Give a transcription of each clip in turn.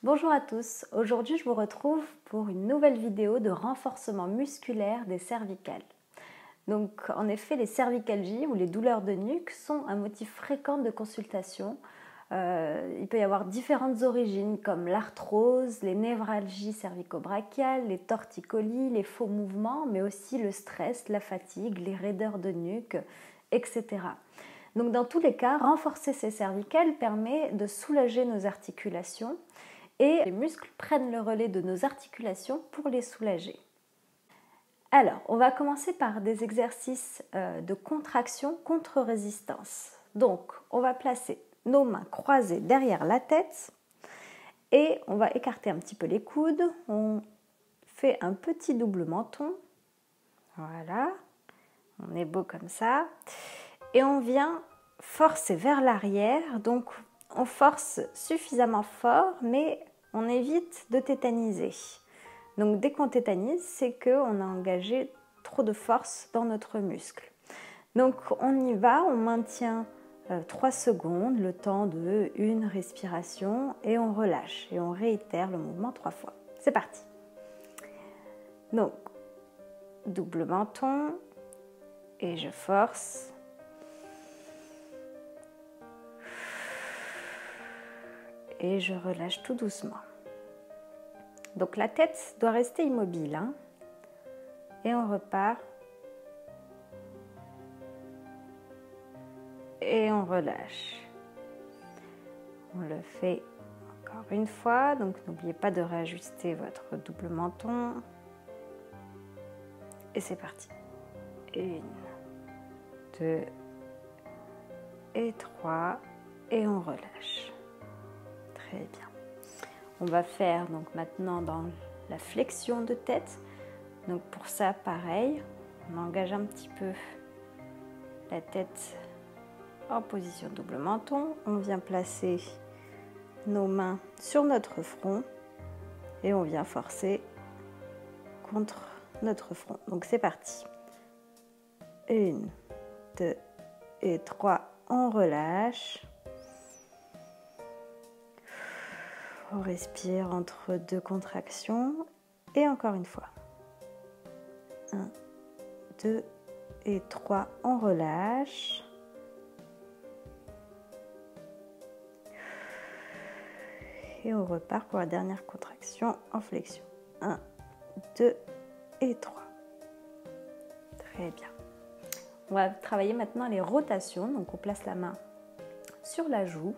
Bonjour à tous, aujourd'hui je vous retrouve pour une nouvelle vidéo de renforcement musculaire des cervicales. Donc en effet les cervicalgies ou les douleurs de nuque sont un motif fréquent de consultation. Il peut y avoir différentes origines comme l'arthrose, les névralgies cervico-brachiales, les torticolis, les faux mouvements, mais aussi le stress, la fatigue, les raideurs de nuque, etc. Donc dans tous les cas, renforcer ces cervicales permet de soulager nos articulations et les muscles prennent le relais de nos articulations pour les soulager. Alors, on va commencer par des exercices de contraction contre résistance. Donc, on va placer nos mains croisées derrière la tête et on va écarter un petit peu les coudes. On fait un petit double menton. Voilà, on est beau comme ça. Et on vient forcer vers l'arrière. Donc, on force suffisamment fort, mais on évite de tétaniser. Donc dès qu'on tétanise, c'est qu'on a engagé trop de force dans notre muscle. Donc on y va, on maintient 3 secondes, le temps de une respiration, et on relâche. Et on réitère le mouvement 3 fois. C'est parti. Donc, double menton, et je force. Et je relâche tout doucement. Donc la tête doit rester immobile. Hein, et on repart. Et on relâche. On le fait encore une fois. Donc n'oubliez pas de réajuster votre double menton. Et c'est parti. 1, 2 et 3. Et on relâche. Très bien. On va faire donc maintenant dans la flexion de tête. Donc pour ça, pareil, on engage un petit peu la tête en position double menton. On vient placer nos mains sur notre front et on vient forcer contre notre front. Donc c'est parti. 1, 2 et 3, on relâche. On respire entre 2 contractions et encore une fois. 1, 2 et 3, on relâche. Et on repart pour la dernière contraction en flexion. 1, 2 et 3. Très bien. On va travailler maintenant les rotations. Donc on place la main sur la joue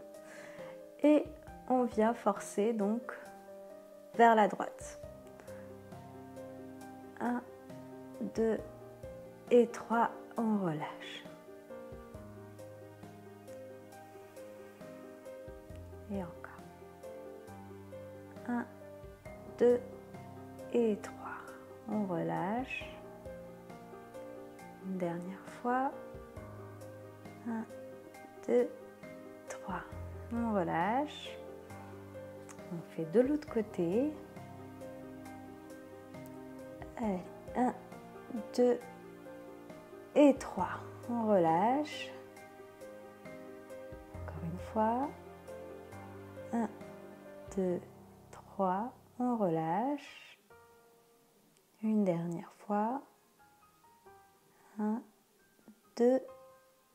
et on vient forcer donc vers la droite. 1, 2 et 3, on relâche. Et encore. 1, 2 et 3, on relâche. Une dernière fois. 1, 2, 3, on relâche. On fait de l'autre côté. Allez, 1, 2 et 3. On relâche. Encore une fois. 1, 2, 3. On relâche. Une dernière fois. 1, 2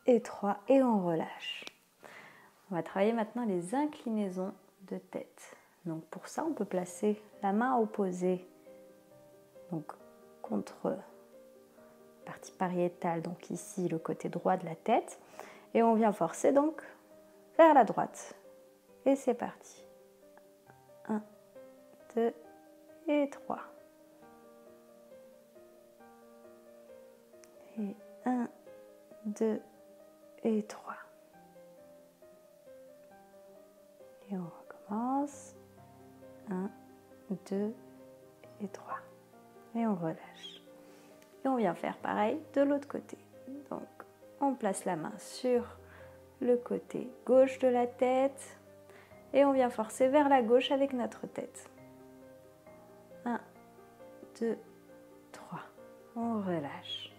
et 3. Et on relâche. On va travailler maintenant les inclinaisons de tête. Donc pour ça, on peut placer la main opposée donc contre la partie pariétale, donc ici le côté droit de la tête, et on vient forcer donc vers la droite. Et c'est parti. 1, 2 et 3. Et 1, 2 et 3. Et on recommence. 1, 2 et 3. Et on relâche. Et on vient faire pareil de l'autre côté. Donc, on place la main sur le côté gauche de la tête et on vient forcer vers la gauche avec notre tête. 1, 2, 3. On relâche.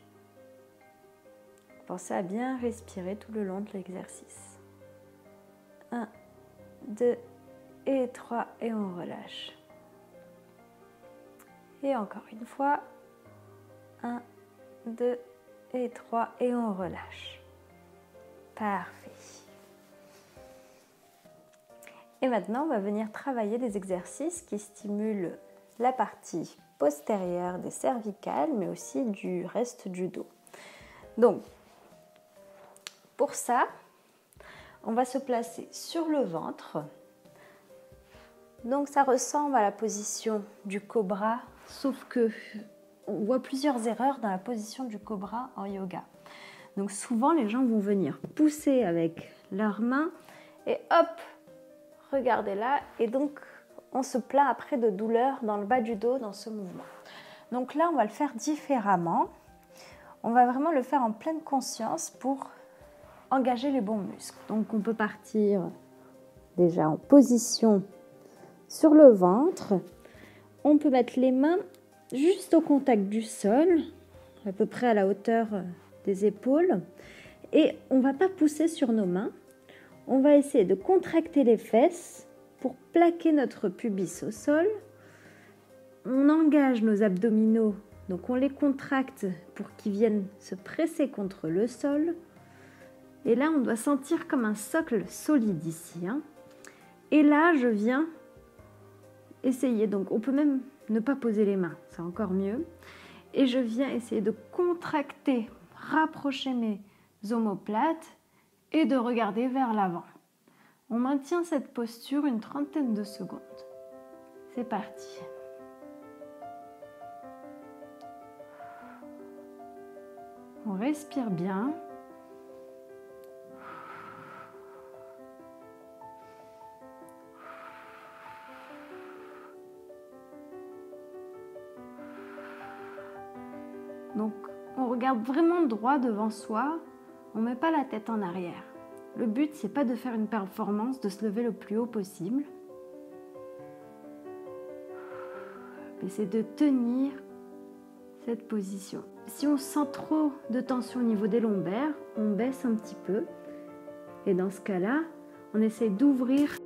Pensez à bien respirer tout le long de l'exercice. 1, 2 et 3 et on relâche. Et encore une fois, 1, 2 et 3 et on relâche. Parfait. Et maintenant, on va venir travailler des exercices qui stimulent la partie postérieure des cervicales, mais aussi du reste du dos. Donc, pour ça, on va se placer sur le ventre. Donc, ça ressemble à la position du cobra, sauf que on voit plusieurs erreurs dans la position du cobra en yoga. Donc, souvent, les gens vont venir pousser avec leurs mains et hop, regardez là. Et donc, on se plaint après de douleurs dans le bas du dos dans ce mouvement. Donc là, on va le faire différemment. On va vraiment le faire en pleine conscience pour engager les bons muscles. Donc, on peut partir déjà en position sur le ventre. On peut mettre les mains juste au contact du sol, à peu près à la hauteur des épaules. Et on ne va pas pousser sur nos mains. On va essayer de contracter les fesses pour plaquer notre pubis au sol. On engage nos abdominaux, donc on les contracte pour qu'ils viennent se presser contre le sol. Et là, on doit sentir comme un socle solide ici. Et là, je viens essayer, donc on peut même ne pas poser les mains, c'est encore mieux. Et je viens essayer de contracter, rapprocher mes omoplates et de regarder vers l'avant. On maintient cette posture une trentaine de secondes. C'est parti. On respire bien. Donc, on regarde vraiment droit devant soi. On ne met pas la tête en arrière. Le but, c'est pas de faire une performance, de se lever le plus haut possible. Mais c'est de tenir cette position. Si on sent trop de tension au niveau des lombaires, on baisse un petit peu. Et dans ce cas-là, on essaie d'ouvrir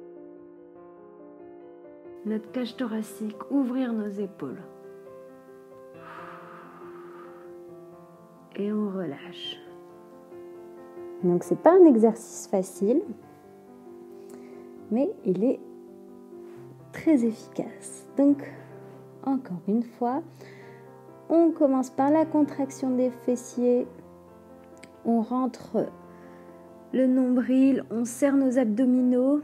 notre cage thoracique, ouvrir nos épaules. Et on relâche. Donc c'est pas un exercice facile, mais il est très efficace. Donc encore une fois, on commence par la contraction des fessiers, on rentre le nombril, on serre nos abdominaux,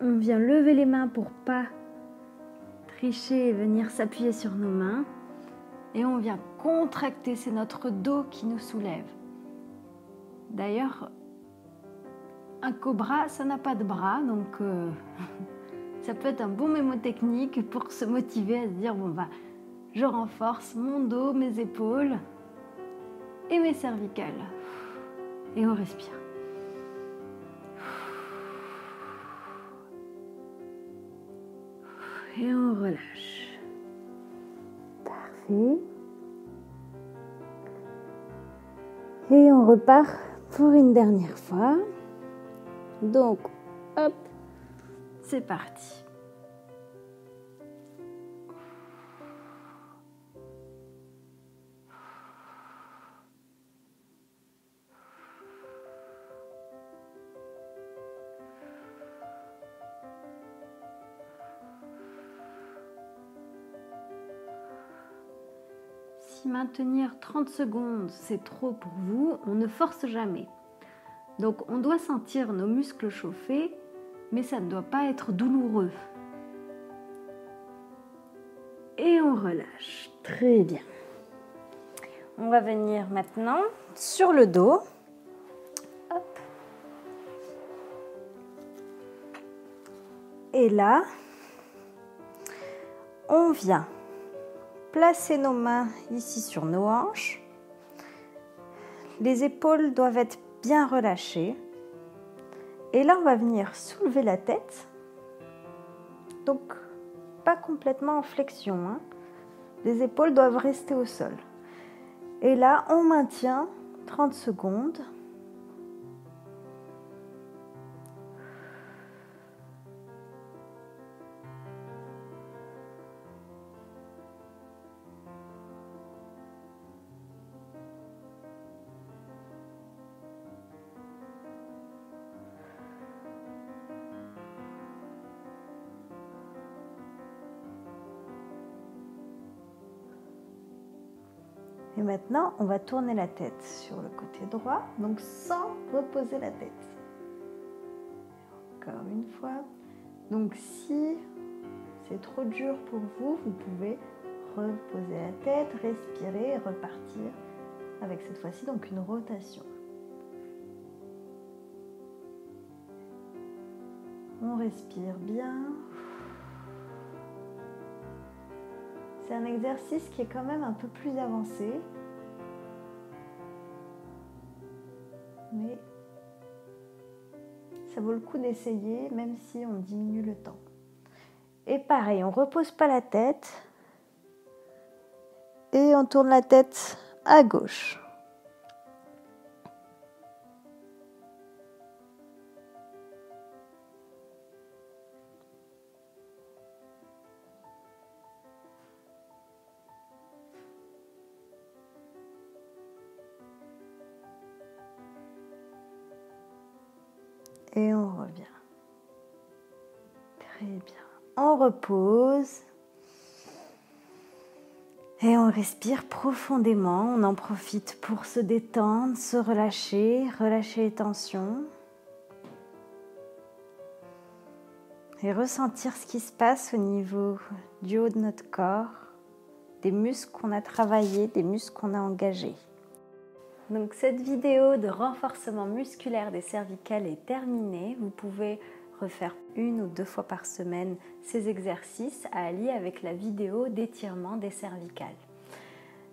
on vient lever les mains pour pas tricher et venir s'appuyer sur nos mains, et on vient contracter, c'est notre dos qui nous soulève. D'ailleurs, un cobra, ça n'a pas de bras, donc ça peut être un bon mémotechnique pour se motiver à se dire, bon bah, je renforce mon dos, mes épaules et mes cervicales. Et on respire. Et on relâche. Parfait. Et on repart pour une dernière fois. Donc, hop, c'est parti. Si maintenir 30 secondes, c'est trop pour vous, on ne force jamais. Donc on doit sentir nos muscles chauffer, mais ça ne doit pas être douloureux. Et on relâche. Très bien. On va venir maintenant sur le dos. Hop. Et là, on vient placer nos mains ici sur nos hanches. Les épaules doivent être bien relâchées. Et là, on va venir soulever la tête. Donc, pas complètement en flexion. Les épaules doivent rester au sol. Et là, on maintient 30 secondes. Et maintenant, on va tourner la tête sur le côté droit, donc sans reposer la tête. Encore une fois. Donc si c'est trop dur pour vous, vous pouvez reposer la tête, respirer et repartir avec cette fois-ci donc une rotation. On respire bien. C'est un exercice qui est quand même un peu plus avancé, mais ça vaut le coup d'essayer même si on diminue le temps. Et pareil, on ne repose pas la tête et on tourne la tête à gauche. Et on revient. Très bien. On repose. Et on respire profondément. On en profite pour se détendre, se relâcher, relâcher les tensions. Et ressentir ce qui se passe au niveau du haut de notre corps, des muscles qu'on a travaillés, des muscles qu'on a engagés. Donc cette vidéo de renforcement musculaire des cervicales est terminée. Vous pouvez refaire 1 ou 2 fois par semaine ces exercices à allier avec la vidéo d'étirement des cervicales.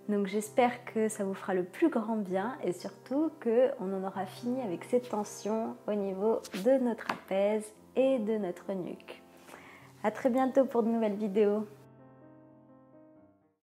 Donc j'espère que ça vous fera le plus grand bien et surtout qu'on en aura fini avec ces tensions au niveau de notre trapèze et de notre nuque. À très bientôt pour de nouvelles vidéos.